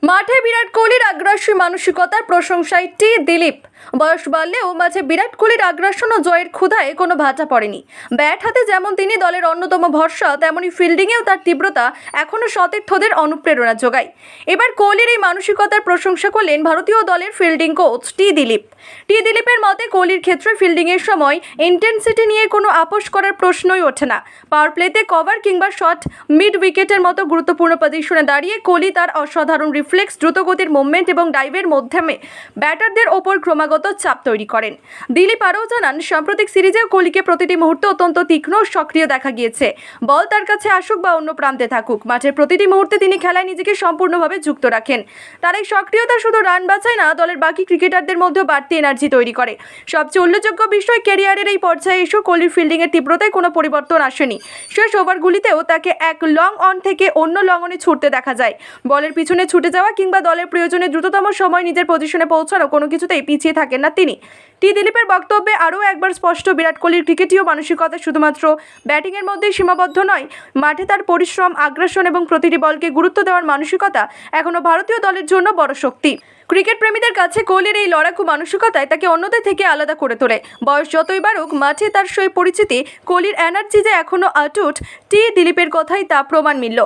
মাঠে বিরাট কোহলির আগ্রাসী মানসিকতার প্রশংসায় দিলীপ। বয়স বাড়লেও মাঝে বিরাট কোহলির আগ্রাসন ও জয়ের ক্ষুধায় কোনো ভাটা পড়েনি। ব্যাট হাতে যেমন তিনি দলের অন্যতম ভরসা, তেমনি ফিল্ডিংয়েও তার তীব্রতা এখনও সতীর্থদের অনুপ্রেরণা যোগায়। এবার কোহলির এই মানসিকতার প্রশংসা করলেন ভারতীয় দলের ফিল্ডিং কোচ দিলীপের মতে কোহলির ক্ষেত্রে ফিল্ডিংয়ের সময় ইন্টেন্সিটি নিয়ে কোনো আপোষ করার প্রশ্নই ওঠে না। পাওয়ার প্লেতে কভার কিংবা শট মিড উইকেটের মতো গুরুত্বপূর্ণ পজিশনে দাঁড়িয়ে কোহলি তার অসাধারণ রিফ্লেক্স, দ্রুতগতির মুভমেন্ট এবং ডাইভের মাধ্যমে ব্যাটারদের ওপর ক্রমাগত চাপ তৈরি করেন। দিলীপ আরও জানান, সাম্প্রতিক সিরিজেও কোহলিকে প্রতিটি মুহূর্তে অত্যন্ত তীক্ষ্ণ ও সক্রিয় দেখা গিয়েছে। বল তার কাছে আসুক বা অন্য প্রান্তে থাকুক, মাঠের প্রতিটি মুহূর্তে তিনি খেলায় নিজেকে সম্পূর্ণভাবে যুক্ত রাখেন। তার এই সক্রিয়তা শুধু রান বাঁচায় না, দলের বাকি ক্রিকেটারদের মধ্যেও বাড়তি এনার্জি তৈরি করে। সবচেয়ে উল্লেখযোগ্য বিষয়, ক্যারিয়ারের এই পর্যায়ে এসেও কোহলির ফিল্ডিংয়ের তীব্রতায় কোনো পরিবর্তন আসেনি। শেষ ওভারগুলিতেও তাকে এক লং অন থেকে অন্য লং অনে ছুটতে দেখা যায়। বলের পিছনে ছুটে যাওয়া কিংবা দলের প্রয়োজনে দ্রুততম সময় নিজের পজিশনে পৌঁছানো, কোনো কিছুতেই পিছিয়ে থাকেন না তিনি। দিলীপের বক্তব্যে আরও একবার স্পষ্ট, বিরাট কোহলির ক্রিকেটীয় মানসিকতা শুধুমাত্র ব্যাটিংয়ের মধ্যেই সীমাবদ্ধ নয়। মাঠে তার পরিশ্রম, আগ্রাসন এবং প্রতিটি বলকে গুরুত্ব দেওয়ার মানসিকতা এখনও ভারতীয় দলের জন্য বড় শক্তি। ক্রিকেট প্রেমীদের কাছে কোহলির এই লড়াকু মানসিকতায় তাকে অন্যদের থেকে আলাদা করে তোলে। বয়স যতই বাড়ুক, মাঠে তার সেই পরিচিতি, কোহলির এনার্জি যে এখনও অটুট, দিলীপের কথাই তা প্রমাণ মিলল।